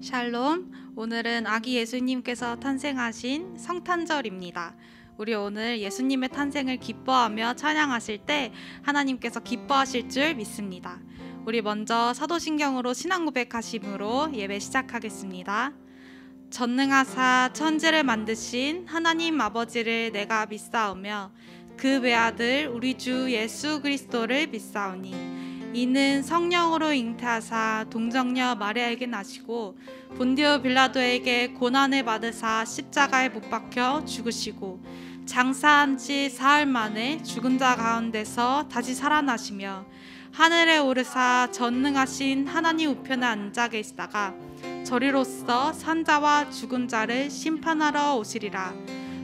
샬롬, 오늘은 아기 예수님께서 탄생하신 성탄절입니다. 우리 오늘 예수님의 탄생을 기뻐하며 찬양하실 때 하나님께서 기뻐하실 줄 믿습니다. 우리 먼저 사도신경으로 신앙 고백하심으로 예배 시작하겠습니다. 전능하사 천지를 만드신 하나님 아버지를 내가 믿사오며 그 외아들 우리 주 예수 그리스도를 믿사오니 이는 성령으로 잉태하사 동정녀 마리아에게 나시고 본디오 빌라도에게 고난을 받으사 십자가에 못 박혀 죽으시고 장사한 지 사흘 만에 죽은 자 가운데서 다시 살아나시며 하늘에 오르사 전능하신 하나님 우편에 앉아 계시다가 저리로서 산자와 죽은 자를 심판하러 오시리라.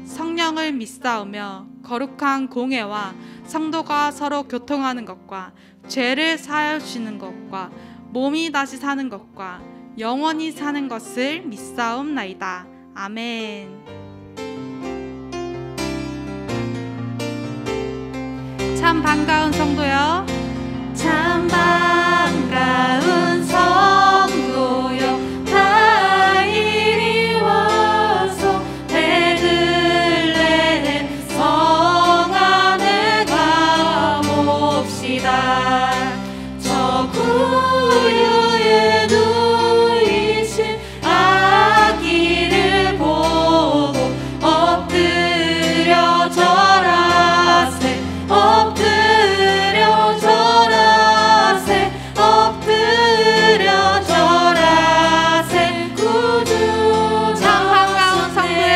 성령을 믿사오며 거룩한 공회와 성도가 서로 교통하는 것과 죄를 사하여 주시는 것과 몸이 다시 사는 것과 영원히 사는 것을 믿사옵나이다. 아멘. 참 반가운 성도여, 참 반가운 성도여, 다 이리 와서 베들레헴 성 안에 가봅시다. 저 구유에 누이신 아기를 보고 엎드려 절하세, 엎드려 절하세, 엎드려 절하세. 구주 참 반가운 성도여,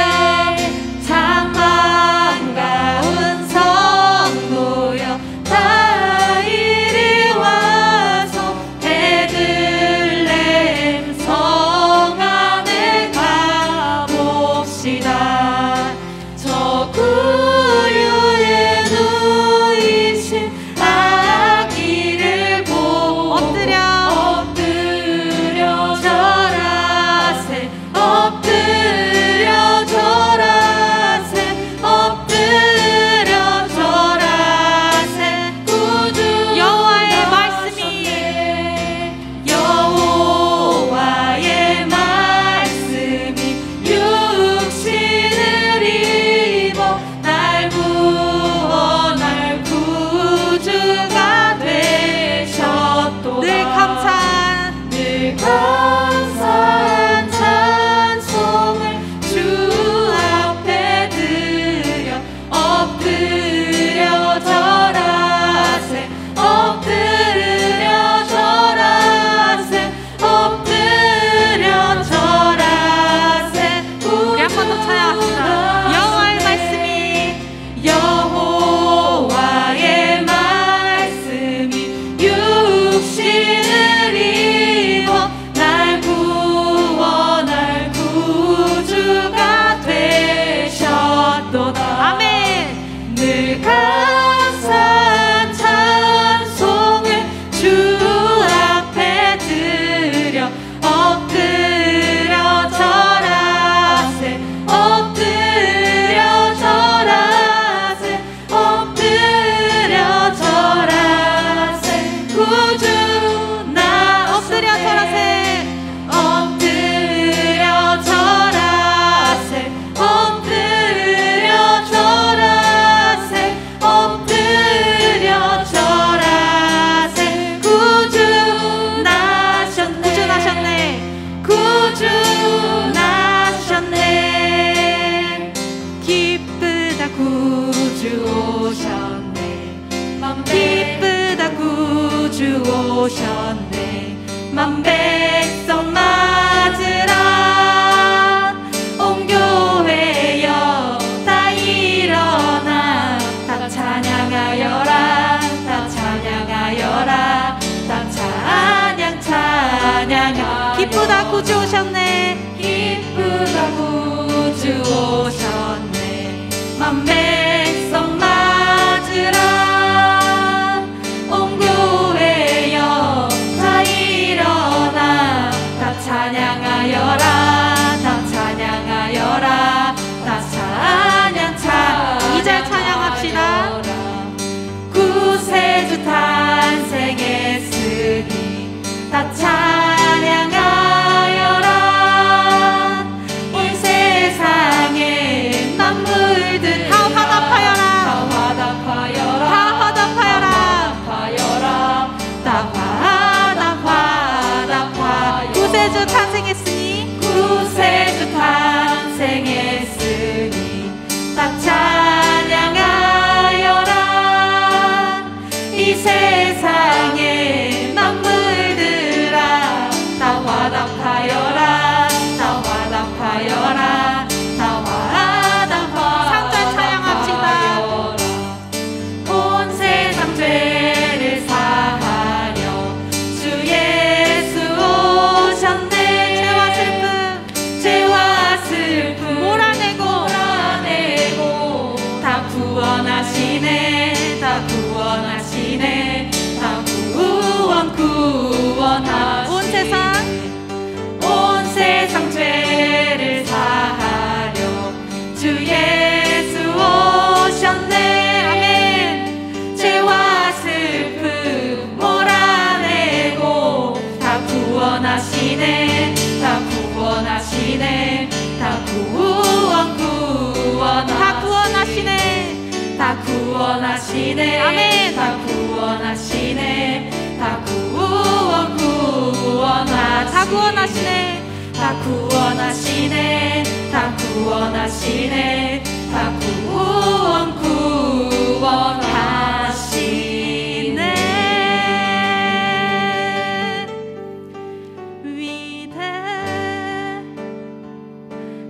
참 반가운 성도여, 다 이리 와서 베들레헴 성 안에 가봅시다. 저 구유에 누이신 아기를 보고 엎드려 절하세, 엎드려 절하세, 엎드려 절하세. 구주 여호와의 말씀이 여호와의 말씀이 육신을 입어 날 구원할 구주가 되셨도다. 늘 감사한 찬송을 주 앞에 드려 엎드려 절하세, 엎드려 절하세, 엎드려 절하세. 우리 한 번 더 찬양합시다. 여호와의 말씀이 여호와의 말씀이 육신을 입어 날 구원할 구주가 되셨도다. 아멘. 늘 감사한 찬송을 주 앞에 드려 엎드려 절하세, 엎드려 절하세, 엎드려 절하세. 구주 나 엎드려 절하세, 엎드려 절하세, 엎드려 절하세, 엎드려 절하세. 구주 나셨네, 구주 나셨네. 구주 나셨네. 기쁘다 구주 오셨네, 기쁘다 구주 오셨네. 만 백성 맞으라, 온 교회여 다 일어나, 다 찬양하여라, 다 찬양하여라, 다 찬양하여라. 기쁘다 구주 오셨네. 기쁘다 구주 오셨네. 만 백성 맞으라, 온 교회여 다 일어나, 다 찬양하여라, 다 찬양하여라, 다 이제 찬양합시다. 구세주 탄생했으니 다 찬양하여라, 세상의 만물들아 다 화답하여라 다 화답하여라 다 화답하여라 삼절 찬양합시다. 온 세상 죄를 사하려 주 예수 오셨네 죄와 슬픔 몰아내고 다 구원하시네 다 구원하시네 다 구원하시네 온 세상 죄를 사하려 주 예수 오셨네 아멘 죄와 슬픔 몰아내고 다 구원하시네 다 구원하시네 다 구원하시네 다 구원하시네 아멘 다 구원하시네 다 구원하시네 다 구원하시네 다 구원하시네 다 구원하시네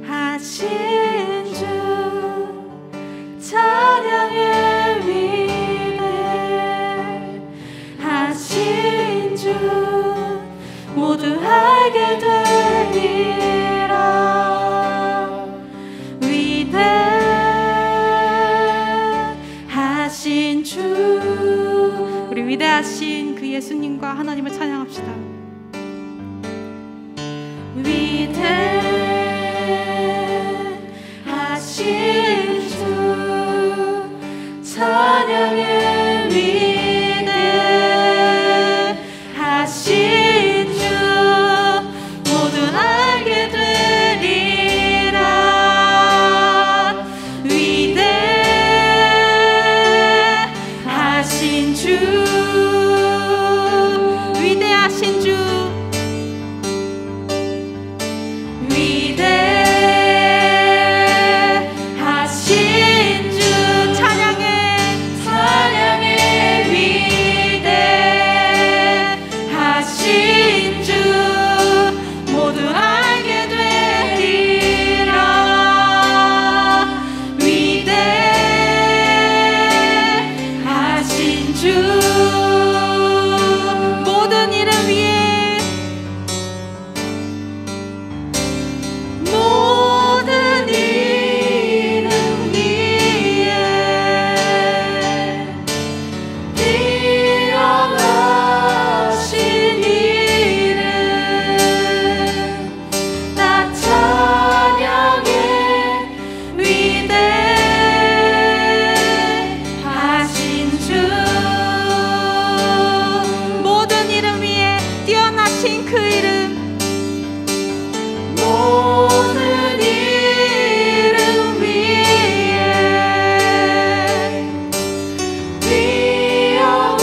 위대하신 주 찬양의 위대하신 주 모두 알게 되리라 위대하신 주 우리 위대하신 그 예수님과 하나님을 찬양합시다. 위대하신 주 찬양의 위대하신 주 모두 알게 되리라 위대하신 주 위대하신 주 위대하신 주 찬양의 위대하신 주 모두 알게 되리라 위대하신 주 모든 이름 위에 모든 이름 위에 뛰어나신 이름 다 찬양해 위대하신 주 모든 이름 위에 뛰어나신 그 이름 모든 이름 위에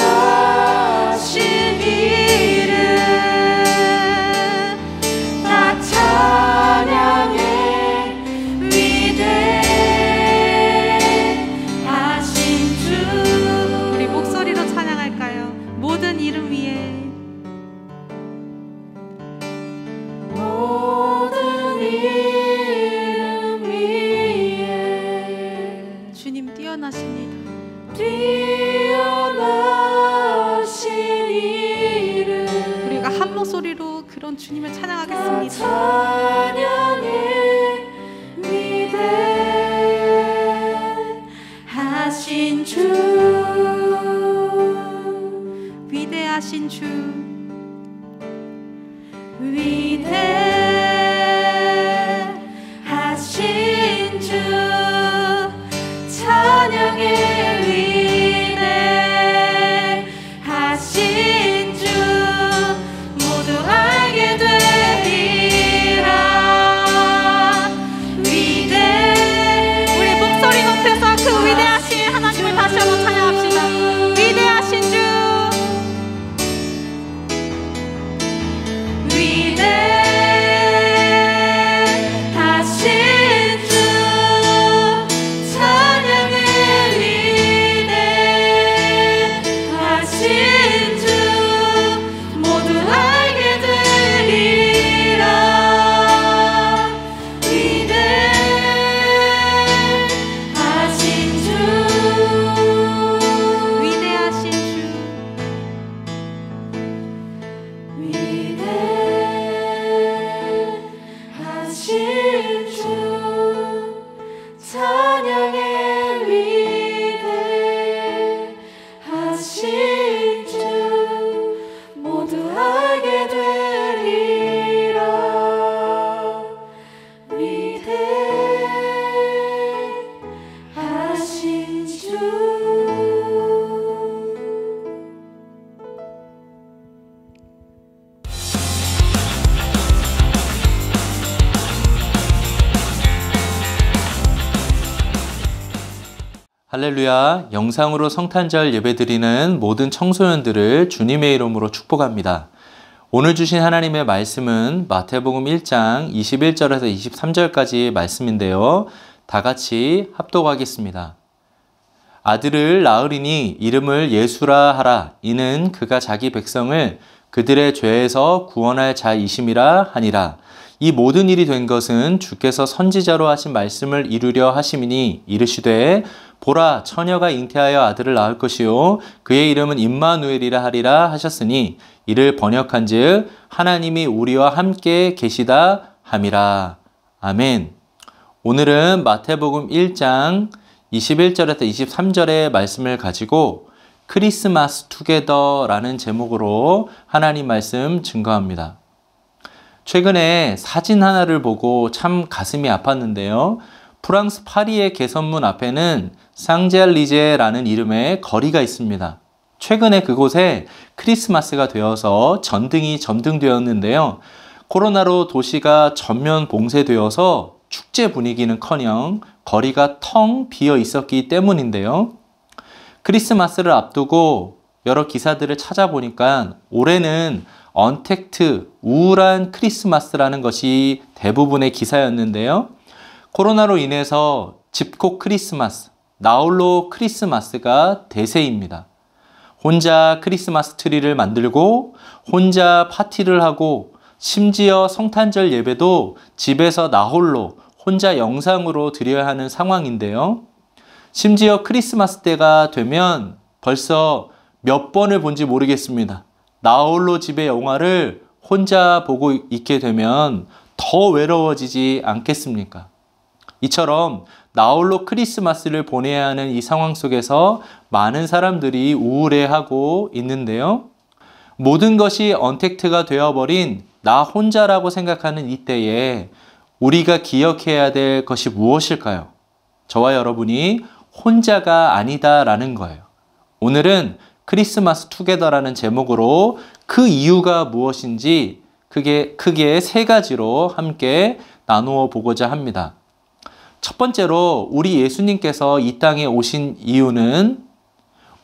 뛰어나신 이름 다 찬양해 위대하신 주 우리 목소리로 찬양할까요? 모든 이름 위에 모든 이름 위에 주님 뛰어나십니다. 뛰어나신 이름 우리가 한 목소리로 그런 주님을 찬양하겠습니다. 찬양해 위대하신 주 위대하신 주 위대하신 주 찬양해 위대하신 주 모두 알게 되리라 우리 목소리 높여서 그 위대하신 하나님을 다시 한번 찬양합시다. 위대하신 주 위대하신 할렐루야, 영상으로 성탄절 예배드리는 모든 청소년들을 주님의 이름으로 축복합니다. 오늘 주신 하나님의 말씀은 마태복음 1장 21절에서 23절까지 말씀인데요. 다 같이 합독하겠습니다. 아들을 낳으리니 이름을 예수라 하라. 이는 그가 자기 백성을 그들의 죄에서 구원할 자이심이라 하니라. 이 모든 일이 된 것은 주께서 선지자로 하신 말씀을 이루려 하심이니 이르시되 보라 처녀가 잉태하여 아들을 낳을 것이요 그의 이름은 임마누엘이라 하리라 하셨으니 이를 번역한즉 하나님이 우리와 함께 계시다 함이라. 아멘. 오늘은 마태복음 1장 21절에서 23절의 말씀을 가지고 크리스마스 투게더라는 제목으로 하나님 말씀 증거합니다. 최근에 사진 하나를 보고 참 가슴이 아팠는데요. 프랑스 파리의 개선문 앞에는 상젤리제라는 이름의 거리가 있습니다. 최근에 그곳에 크리스마스가 되어서 전등이 점등되었는데요. 코로나로 도시가 전면 봉쇄되어서 축제 분위기는커녕 거리가 텅 비어 있었기 때문인데요. 크리스마스를 앞두고 여러 기사들을 찾아보니까 올해는 언택트, 우울한 크리스마스라는 것이 대부분의 기사였는데요. 코로나로 인해서 집콕 크리스마스, 나홀로 크리스마스가 대세입니다. 혼자 크리스마스 트리를 만들고 혼자 파티를 하고 심지어 성탄절 예배도 집에서 나홀로 혼자 영상으로 드려야 하는 상황인데요. 심지어 크리스마스 때가 되면 벌써 몇 번을 본지 모르겠습니다. 나홀로 집에 영화를 혼자 보고 있게 되면 더 외로워지지 않겠습니까? 이처럼 나홀로 크리스마스를 보내야 하는 이 상황 속에서 많은 사람들이 우울해하고 있는데요. 모든 것이 언택트가 되어버린 나 혼자라고 생각하는 이때에 우리가 기억해야 될 것이 무엇일까요? 저와 여러분이 혼자가 아니다라는 거예요. 오늘은 크리스마스 투게더라는 제목으로 그 이유가 무엇인지 크게 세 가지로 함께 나누어 보고자 합니다. 첫 번째로 우리 예수님께서 이 땅에 오신 이유는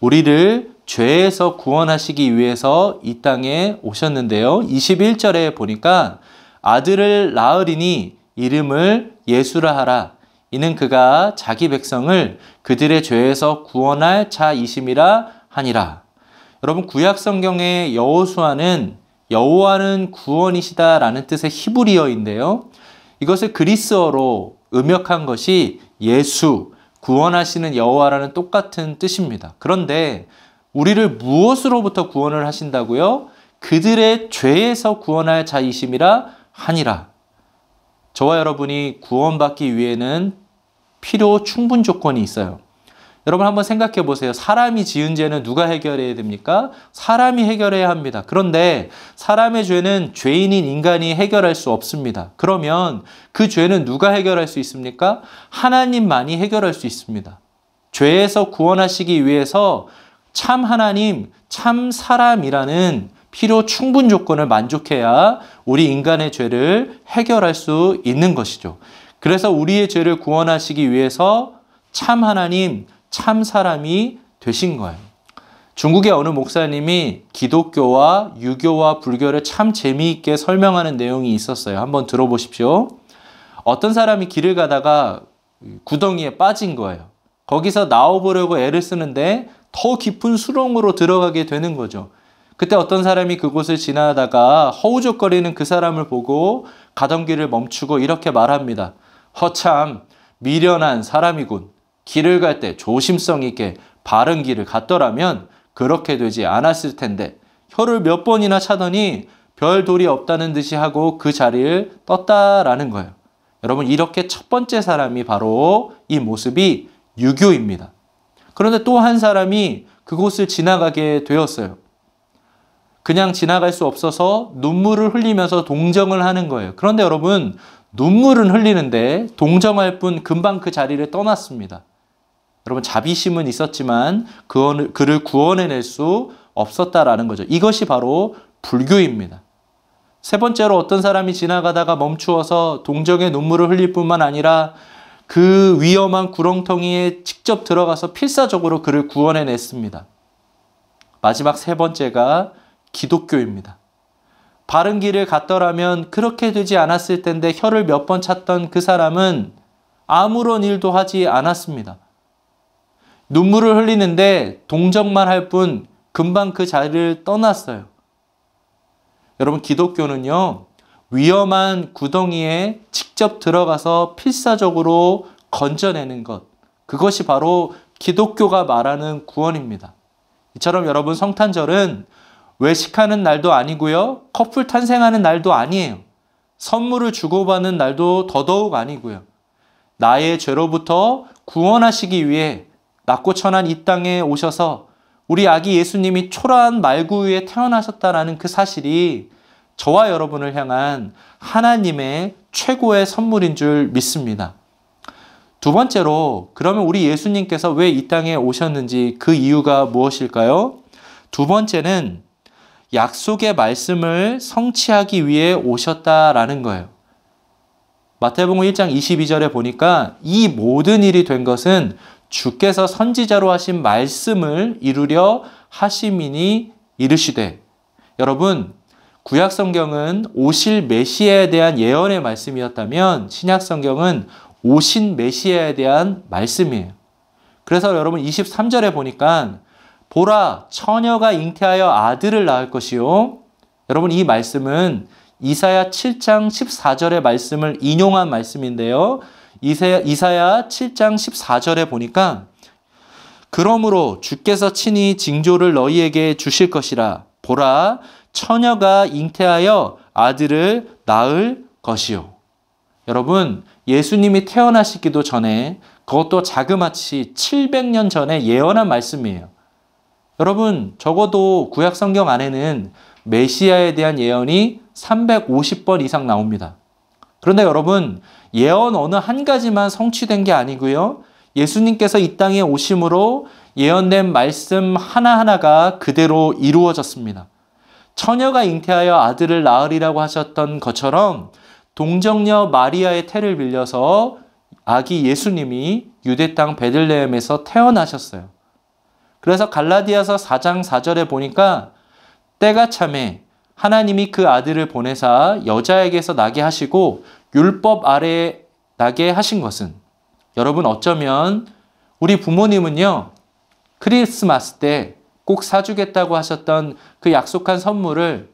우리를 죄에서 구원하시기 위해서 이 땅에 오셨는데요. 21절에 보니까 아들을 낳으리니 이름을 예수라 하라. 이는 그가 자기 백성을 그들의 죄에서 구원할 자이심이라 하니라. 여러분 구약 성경의 여호수아는 여호와는 구원이시다라는 뜻의 히브리어인데요. 이것을 그리스어로 음역한 것이 예수, 구원하시는 여호와라는 똑같은 뜻입니다. 그런데 우리를 무엇으로부터 구원을 하신다고요? 그들의 죄에서 구원할 자이심이라 하니라. 저와 여러분이 구원받기 위해는 필요 충분 조건이 있어요. 여러분 한번 생각해 보세요. 사람이 지은 죄는 누가 해결해야 됩니까? 사람이 해결해야 합니다. 그런데 사람의 죄는 죄인인 인간이 해결할 수 없습니다. 그러면 그 죄는 누가 해결할 수 있습니까? 하나님만이 해결할 수 있습니다. 죄에서 구원하시기 위해서 참 하나님, 참 사람이라는 필요 충분 조건을 만족해야 우리 인간의 죄를 해결할 수 있는 것이죠. 그래서 우리의 죄를 구원하시기 위해서 참 하나님, 참 사람이 되신 거예요. 중국의 어느 목사님이 기독교와 유교와 불교를 참 재미있게 설명하는 내용이 있었어요. 한번 들어보십시오. 어떤 사람이 길을 가다가 구덩이에 빠진 거예요. 거기서 나와보려고 애를 쓰는데 더 깊은 수렁으로 들어가게 되는 거죠. 그때 어떤 사람이 그곳을 지나다가 허우적거리는 그 사람을 보고 가던 길을 멈추고 이렇게 말합니다. 허참 미련한 사람이군. 길을 갈 때 조심성 있게 바른 길을 갔더라면 그렇게 되지 않았을 텐데 혀를 몇 번이나 차더니 별 돌이 없다는 듯이 하고 그 자리를 떴다라는 거예요. 여러분 이렇게 첫 번째 사람이 바로 이 모습이 유교입니다. 그런데 또 한 사람이 그곳을 지나가게 되었어요. 그냥 지나갈 수 없어서 눈물을 흘리면서 동정을 하는 거예요. 그런데 여러분 눈물은 흘리는데 동정할 뿐 금방 그 자리를 떠났습니다. 여러분 자비심은 있었지만 그를 구원해낼 수 없었다라는 거죠. 이것이 바로 불교입니다. 세 번째로 어떤 사람이 지나가다가 멈추어서 동정의 눈물을 흘릴 뿐만 아니라 그 위험한 구렁텅이에 직접 들어가서 필사적으로 그를 구원해냈습니다. 마지막 세 번째가 기독교입니다. 바른 길을 갔더라면 그렇게 되지 않았을 텐데 혀를 몇 번 찼던 그 사람은 아무런 일도 하지 않았습니다. 눈물을 흘리는데 동정만 할 뿐 금방 그 자리를 떠났어요. 여러분, 기독교는요, 위험한 구덩이에 직접 들어가서 필사적으로 건져내는 것, 그것이 바로 기독교가 말하는 구원입니다. 이처럼 여러분, 성탄절은 외식하는 날도 아니고요, 커플 탄생하는 날도 아니에요. 선물을 주고받는 날도 더더욱 아니고요. 나의 죄로부터 구원하시기 위해 낮고 천한 이 땅에 오셔서 우리 아기 예수님이 초라한 말구 위에 태어나셨다라는 그 사실이 저와 여러분을 향한 하나님의 최고의 선물인 줄 믿습니다. 두 번째로, 그러면 우리 예수님께서 왜 이 땅에 오셨는지 그 이유가 무엇일까요? 두 번째는 약속의 말씀을 성취하기 위해 오셨다라는 거예요. 마태복음 1장 22절에 보니까 이 모든 일이 된 것은 주께서 선지자로 하신 말씀을 이루려 하심이니 이르시되. 여러분, 구약 성경은 오실 메시아에 대한 예언의 말씀이었다면 신약 성경은 오신 메시아에 대한 말씀이에요. 그래서 여러분 23절에 보니까 보라, 처녀가 잉태하여 아들을 낳을 것이요. 여러분, 이 말씀은 이사야 7장 14절의 말씀을 인용한 말씀인데요. 이사야 7장 14절에 보니까 그러므로 주께서 친히 징조를 너희에게 주실 것이라. 보라, 처녀가 잉태하여 아들을 낳을 것이요. 여러분, 예수님이 태어나시기도 전에, 그것도 자그마치 700년 전에 예언한 말씀이에요. 여러분, 적어도 구약 성경 안에는 메시아에 대한 예언이 350번 이상 나옵니다. 그런데 여러분, 예언 어느 한 가지만 성취된 게 아니고요. 예수님께서 이 땅에 오심으로 예언된 말씀 하나하나가 그대로 이루어졌습니다. 처녀가 잉태하여 아들을 낳으리라고 하셨던 것처럼 동정녀 마리아의 태를 빌려서 아기 예수님이 유대 땅 베들레헴에서 태어나셨어요. 그래서 갈라디아서 4장 4절에 보니까 때가 참에 하나님이 그 아들을 보내사 여자에게서 나게 하시고 율법 아래에 나게 하신 것은, 여러분, 어쩌면 우리 부모님은요, 크리스마스 때 꼭 사주겠다고 하셨던 그 약속한 선물을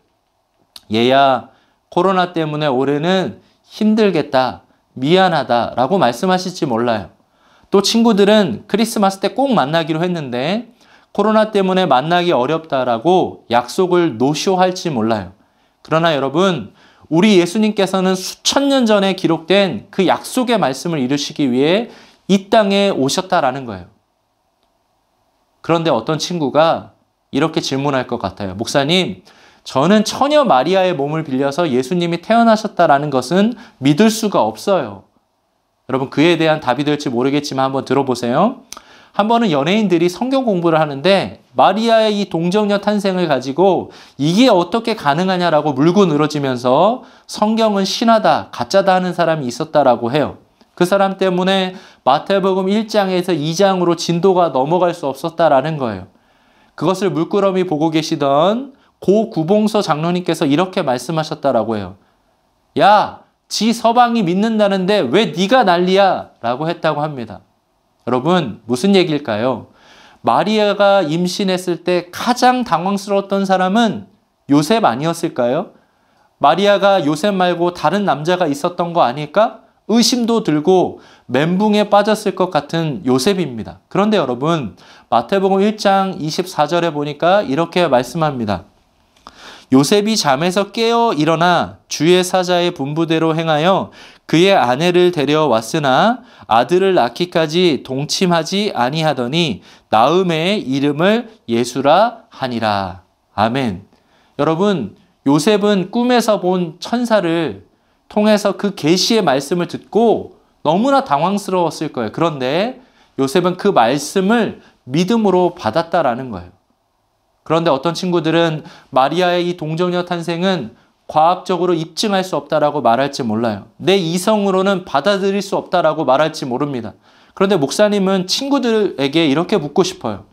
얘야, 코로나 때문에 올해는 힘들겠다, 미안하다 라고 말씀하실지 몰라요. 또 친구들은 크리스마스 때 꼭 만나기로 했는데 코로나 때문에 만나기 어렵다라고 약속을 노쇼할지 몰라요. 그러나 여러분, 우리 예수님께서는 수천 년 전에 기록된 그 약속의 말씀을 이루시기 위해 이 땅에 오셨다라는 거예요. 그런데 어떤 친구가 이렇게 질문할 것 같아요. 목사님, 저는 처녀 마리아의 몸을 빌려서 예수님이 태어나셨다라는 것은 믿을 수가 없어요. 여러분, 그에 대한 답이 될지 모르겠지만 한번 들어보세요. 한 번은 연예인들이 성경 공부를 하는데 마리아의 이 동정녀 탄생을 가지고 이게 어떻게 가능하냐라고 물고 늘어지면서 성경은 신하다, 가짜다 하는 사람이 있었다라고 해요. 그 사람 때문에 마태복음 1장에서 2장으로 진도가 넘어갈 수 없었다라는 거예요. 그것을 물끄러미 보고 계시던 고 구봉서 장로님께서 이렇게 말씀하셨다라고 해요. 야, 지 서방이 믿는다는데 왜 네가 난리야? 라고 했다고 합니다. 여러분, 무슨 얘기일까요? 마리아가 임신했을 때 가장 당황스러웠던 사람은 요셉 아니었을까요? 마리아가 요셉 말고 다른 남자가 있었던 거 아닐까? 의심도 들고 멘붕에 빠졌을 것 같은 요셉입니다. 그런데 여러분, 마태복음 1장 24절에 보니까 이렇게 말씀합니다. 요셉이 잠에서 깨어 일어나 주의 사자의 분부대로 행하여 그의 아내를 데려왔으나 아들을 낳기까지 동침하지 아니하더니 나음의 이름을 예수라 하니라. 아멘. 여러분, 요셉은 꿈에서 본 천사를 통해서 그 계시의 말씀을 듣고 너무나 당황스러웠을 거예요. 그런데 요셉은 그 말씀을 믿음으로 받았다라는 거예요. 그런데 어떤 친구들은 마리아의 이 동정녀 탄생은 과학적으로 입증할 수 없다라고 말할지 몰라요. 내 이성으로는 받아들일 수 없다라고 말할지 모릅니다. 그런데 목사님은 친구들에게 이렇게 묻고 싶어요.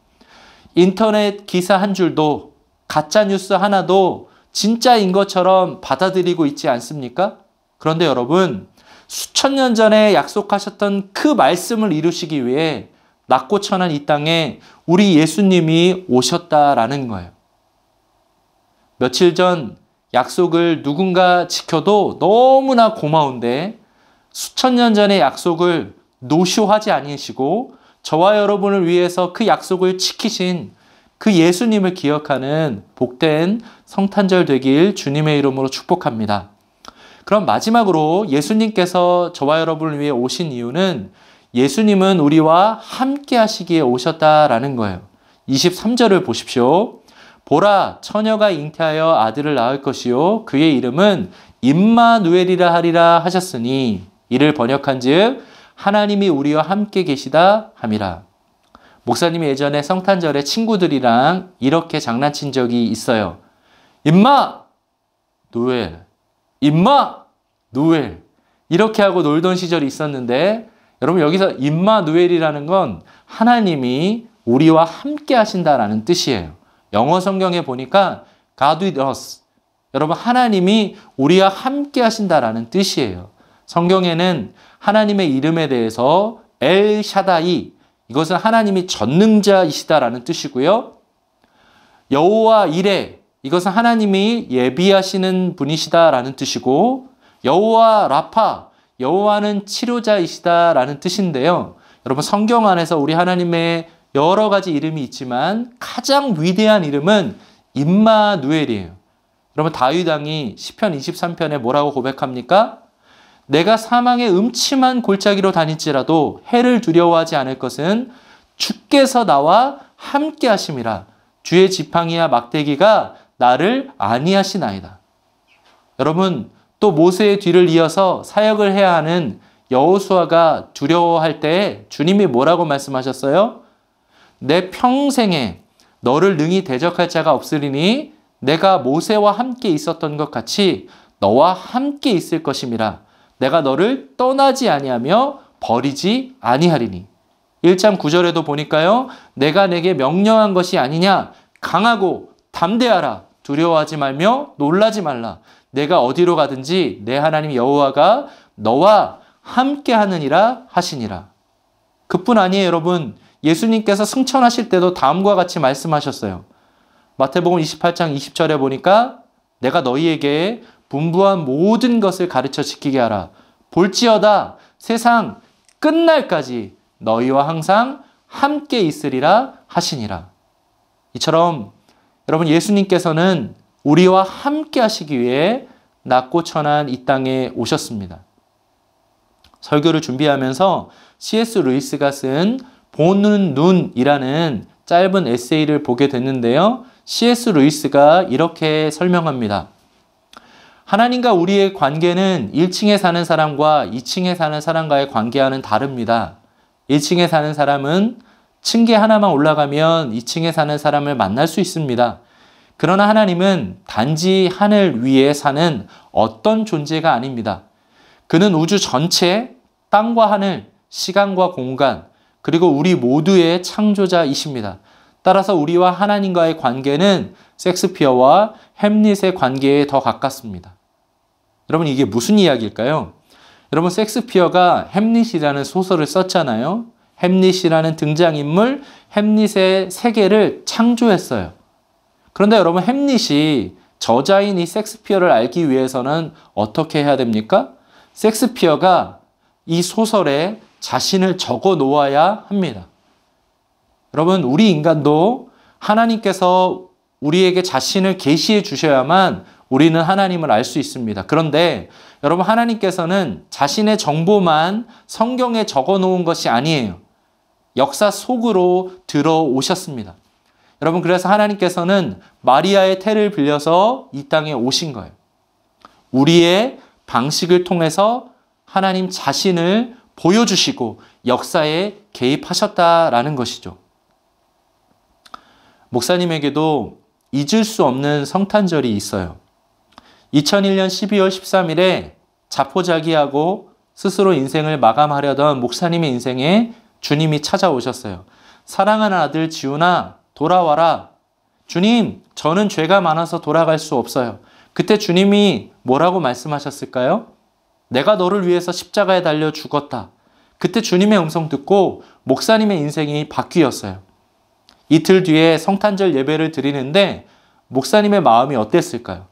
인터넷 기사 한 줄도 가짜 뉴스 하나도 진짜인 것처럼 받아들이고 있지 않습니까? 그런데 여러분, 수천 년 전에 약속하셨던 그 말씀을 이루시기 위해 낮고 천한 이 땅에 우리 예수님이 오셨다라는 거예요. 며칠 전 약속을 누군가 지켜도 너무나 고마운데 수천 년 전의 약속을 노쇼하지 아니시고 저와 여러분을 위해서 그 약속을 지키신 그 예수님을 기억하는 복된 성탄절 되길 주님의 이름으로 축복합니다. 그럼 마지막으로 예수님께서 저와 여러분을 위해 오신 이유는 예수님은 우리와 함께 하시기에 오셨다라는 거예요. 23절을 보십시오. 보라, 처녀가 잉태하여 아들을 낳을 것이요 그의 이름은 임마누엘이라 하리라 하셨으니 이를 번역한즉 하나님이 우리와 함께 계시다 함이라. 목사님이 예전에 성탄절에 친구들이랑 이렇게 장난친 적이 있어요. 임마 누엘, 임마 누엘 이렇게 하고 놀던 시절이 있었는데 여러분 여기서 임마 누엘이라는 건 하나님이 우리와 함께 하신다라는 뜻이에요. 영어 성경에 보니까 God with us. 여러분 하나님이 우리와 함께 하신다라는 뜻이에요. 성경에는 하나님의 이름에 대해서 엘 샤다이 이것은 하나님이 전능자이시다라는 뜻이고요. 여호와 이레 이것은 하나님이 예비하시는 분이시다라는 뜻이고 여호와 라파 여호와는 치료자이시다라는 뜻인데요. 여러분 성경 안에서 우리 하나님의 여러 가지 이름이 있지만 가장 위대한 이름은 임마누엘이에요. 여러분 다윗 왕이 시편 23편에 뭐라고 고백합니까? 내가 사망의 음침한 골짜기로 다닐지라도 해를 두려워하지 않을 것은 주께서 나와 함께 하심이라. 주의 지팡이와 막대기가 나를 안위하시나이다. 여러분 또 모세의 뒤를 이어서 사역을 해야 하는 여호수아가 두려워할 때 주님이 뭐라고 말씀하셨어요? 내 평생에 너를 능히 대적할 자가 없으리니 내가 모세와 함께 있었던 것 같이 너와 함께 있을 것임이라. 내가 너를 떠나지 아니하며 버리지 아니하리니. 1장 9절에도 보니까요. 내가 내게 명령한 것이 아니냐. 강하고 담대하라. 두려워하지 말며 놀라지 말라. 내가 어디로 가든지 내 하나님 여호와가 너와 함께 하느니라 하시니라. 그뿐 아니에요 여러분. 예수님께서 승천하실 때도 다음과 같이 말씀하셨어요. 마태복음 28장 20절에 보니까 내가 너희에게 분부한 모든 것을 가르쳐 지키게 하라. 볼지어다 세상 끝날까지 너희와 항상 함께 있으리라 하시니라. 이처럼 여러분 예수님께서는 우리와 함께 하시기 위해 낮고 천한 이 땅에 오셨습니다. 설교를 준비하면서 C.S. 루이스가 쓴 보는 눈이라는 짧은 에세이를 보게 됐는데요. C.S. 루이스가 이렇게 설명합니다. 하나님과 우리의 관계는 1층에 사는 사람과 2층에 사는 사람과의 관계와는 다릅니다. 1층에 사는 사람은 층계 하나만 올라가면 2층에 사는 사람을 만날 수 있습니다. 그러나 하나님은 단지 하늘 위에 사는 어떤 존재가 아닙니다. 그는 우주 전체, 땅과 하늘, 시간과 공간, 그리고 우리 모두의 창조자이십니다. 따라서 우리와 하나님과의 관계는 섹스피어와 햄릿의 관계에 더 가깝습니다. 여러분 이게 무슨 이야기일까요? 여러분 섹스피어가 햄릿이라는 소설을 썼잖아요. 햄릿이라는 등장인물, 햄릿의 세계를 창조했어요. 그런데 여러분 햄릿이 저자인 이 섹스피어를 알기 위해서는 어떻게 해야 됩니까? 섹스피어가 이 소설에 자신을 적어 놓아야 합니다. 여러분 우리 인간도 하나님께서 우리에게 자신을 계시해 주셔야만 우리는 하나님을 알 수 있습니다. 그런데 여러분 하나님께서는 자신의 정보만 성경에 적어 놓은 것이 아니에요. 역사 속으로 들어오셨습니다. 여러분 그래서 하나님께서는 마리아의 태를 빌려서 이 땅에 오신 거예요. 우리의 방식을 통해서 하나님 자신을 보여주시고 역사에 개입하셨다라는 것이죠. 목사님에게도 잊을 수 없는 성탄절이 있어요. 2001년 12월 13일에 자포자기하고 스스로 인생을 마감하려던 목사님의 인생에 주님이 찾아오셨어요. 사랑하는 아들 지훈아, 돌아와라. 주님, 저는 죄가 많아서 돌아갈 수 없어요. 그때 주님이 뭐라고 말씀하셨을까요? 내가 너를 위해서 십자가에 달려 죽었다. 그때 주님의 음성 듣고 목사님의 인생이 바뀌었어요. 이틀 뒤에 성탄절 예배를 드리는데 목사님의 마음이 어땠을까요?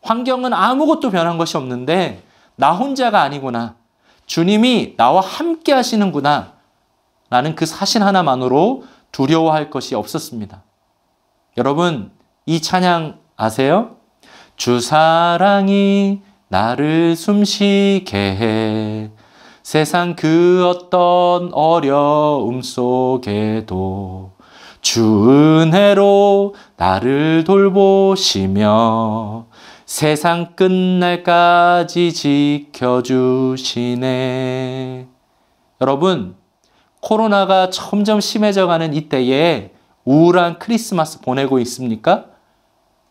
환경은 아무것도 변한 것이 없는데 나 혼자가 아니구나. 주님이 나와 함께 하시는구나. 라는 그 사실 하나만으로 두려워할 것이 없었습니다. 여러분, 이 찬양 아세요? 주 사랑이 나를 숨쉬게 해 세상 그 어떤 어려움 속에도 주 은혜로 나를 돌보시며 세상 끝날까지 지켜주시네. 여러분, 코로나가 점점 심해져가는 이때에 우울한 크리스마스 보내고 있습니까?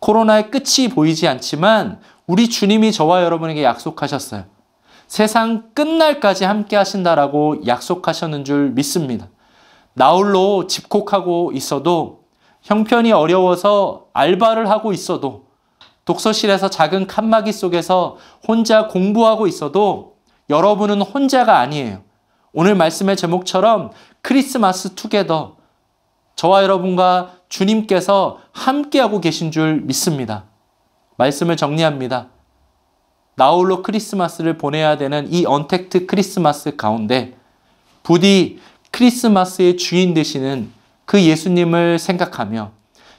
코로나의 끝이 보이지 않지만 우리 주님이 저와 여러분에게 약속하셨어요. 세상 끝날까지 함께 하신다라고 약속하셨는 줄 믿습니다. 나홀로 집콕하고 있어도, 형편이 어려워서 알바를 하고 있어도, 독서실에서 작은 칸막이 속에서 혼자 공부하고 있어도 여러분은 혼자가 아니에요. 오늘 말씀의 제목처럼 크리스마스 투게더, 저와 여러분과 주님께서 함께하고 계신 줄 믿습니다. 말씀을 정리합니다. 나홀로 크리스마스를 보내야 되는 이 언택트 크리스마스 가운데 부디 크리스마스의 주인 되시는 그 예수님을 생각하며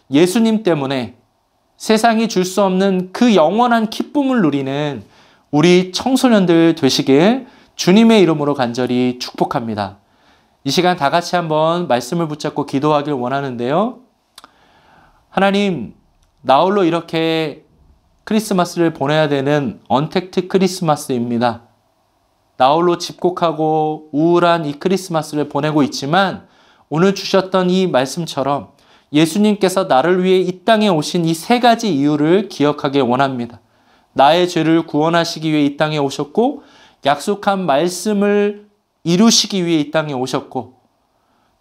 예수님 때문에 세상이 줄 수 없는 그 영원한 기쁨을 누리는 우리 청소년들 되시길 주님의 이름으로 간절히 축복합니다. 이 시간 다 같이 한번 말씀을 붙잡고 기도하길 원하는데요. 하나님, 나홀로 이렇게 크리스마스를 보내야 되는 언택트 크리스마스입니다. 나홀로 집콕하고 우울한 이 크리스마스를 보내고 있지만 오늘 주셨던 이 말씀처럼 예수님께서 나를 위해 이 땅에 오신 이 세 가지 이유를 기억하길 원합니다. 나의 죄를 구원하시기 위해 이 땅에 오셨고, 약속한 말씀을 이루시기 위해 이 땅에 오셨고,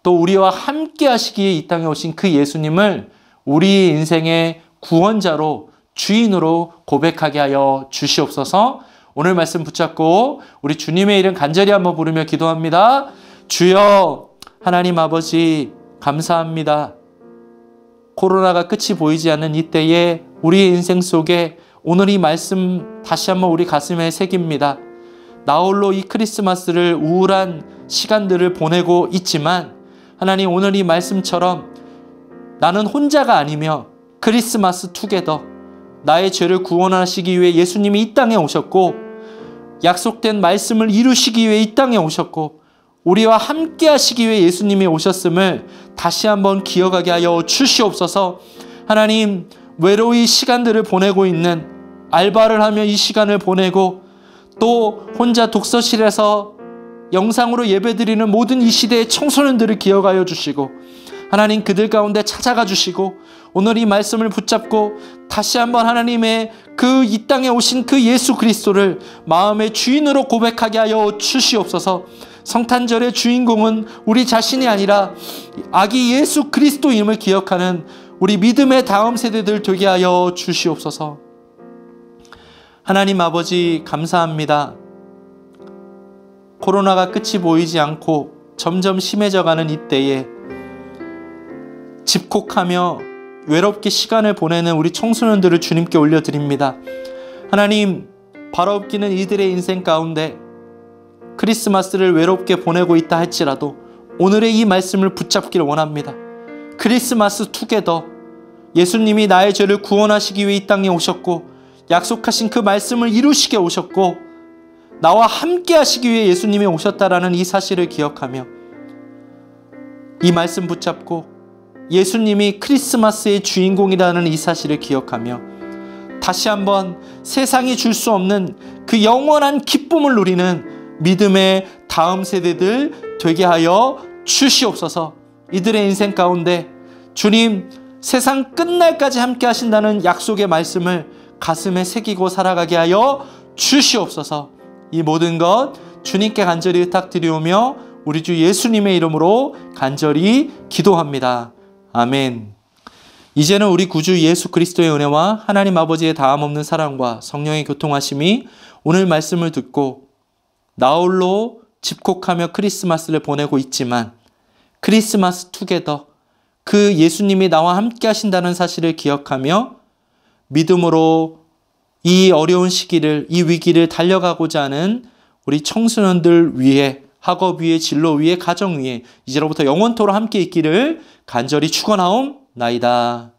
또 우리와 함께 하시기 위해 이 땅에 오신 그 예수님을 우리 인생의 구원자로, 주인으로 고백하게 하여 주시옵소서. 오늘 말씀 붙잡고 우리 주님의 이름 간절히 한번 부르며 기도합니다. 주여, 하나님 아버지 감사합니다. 코로나가 끝이 보이지 않는 이때에 우리의 인생 속에 오늘 이 말씀 다시 한번 우리 가슴에 새깁니다. 나홀로 이 크리스마스를 우울한 시간들을 보내고 있지만 하나님, 오늘 이 말씀처럼 나는 혼자가 아니며 크리스마스 투게더, 나의 죄를 구원하시기 위해 예수님이 이 땅에 오셨고, 약속된 말씀을 이루시기 위해 이 땅에 오셨고, 우리와 함께 하시기 위해 예수님이 오셨음을 다시 한번 기억하게 하여 주시옵소서. 하나님, 외로이 시간들을 보내고 있는, 알바를 하며 이 시간을 보내고 또 혼자 독서실에서 영상으로 예배드리는 모든 이 시대의 청소년들을 기억하여 주시고, 하나님 그들 가운데 찾아가 주시고, 오늘 이 말씀을 붙잡고 다시 한번 하나님의 그 이 땅에 오신 그 예수 그리스도를 마음의 주인으로 고백하게 하여 주시옵소서. 성탄절의 주인공은 우리 자신이 아니라 아기 예수 그리스도임을 기억하는 우리 믿음의 다음 세대들 되게 하여 주시옵소서. 하나님 아버지 감사합니다. 코로나가 끝이 보이지 않고 점점 심해져가는 이때에 집콕하며 외롭게 시간을 보내는 우리 청소년들을 주님께 올려드립니다. 하나님, 바라옵기는 이들의 인생 가운데 크리스마스를 외롭게 보내고 있다 할지라도 오늘의 이 말씀을 붙잡기를 원합니다. 크리스마스 투게더, 예수님이 나의 죄를 구원하시기 위해 이 땅에 오셨고, 약속하신 그 말씀을 이루시게 오셨고, 나와 함께 하시기 위해 예수님이 오셨다라는 이 사실을 기억하며 이 말씀 붙잡고 예수님이 크리스마스의 주인공이라는 이 사실을 기억하며 다시 한번 세상이 줄 수 없는 그 영원한 기쁨을 누리는 믿음의 다음 세대들 되게 하여 주시옵소서. 이들의 인생 가운데 주님, 세상 끝날까지 함께 하신다는 약속의 말씀을 가슴에 새기고 살아가게 하여 주시옵소서. 이 모든 것 주님께 간절히 의탁드리오며 우리 주 예수님의 이름으로 간절히 기도합니다. 아멘. 이제는 우리 구주 예수 그리스도의 은혜와 하나님 아버지의 다함없는 사랑과 성령의 교통하심이 오늘 말씀을 듣고 나홀로 집콕하며 크리스마스를 보내고 있지만 크리스마스 투게더, 그 예수님이 나와 함께 하신다는 사실을 기억하며 믿음으로 이 어려운 시기를, 이 위기를 달려가고자 하는 우리 청소년들 위해, 학업 위에, 진로 위에, 가정 위에 이제로부터 영원토록 함께 있기를 간절히 축원하옵나이다.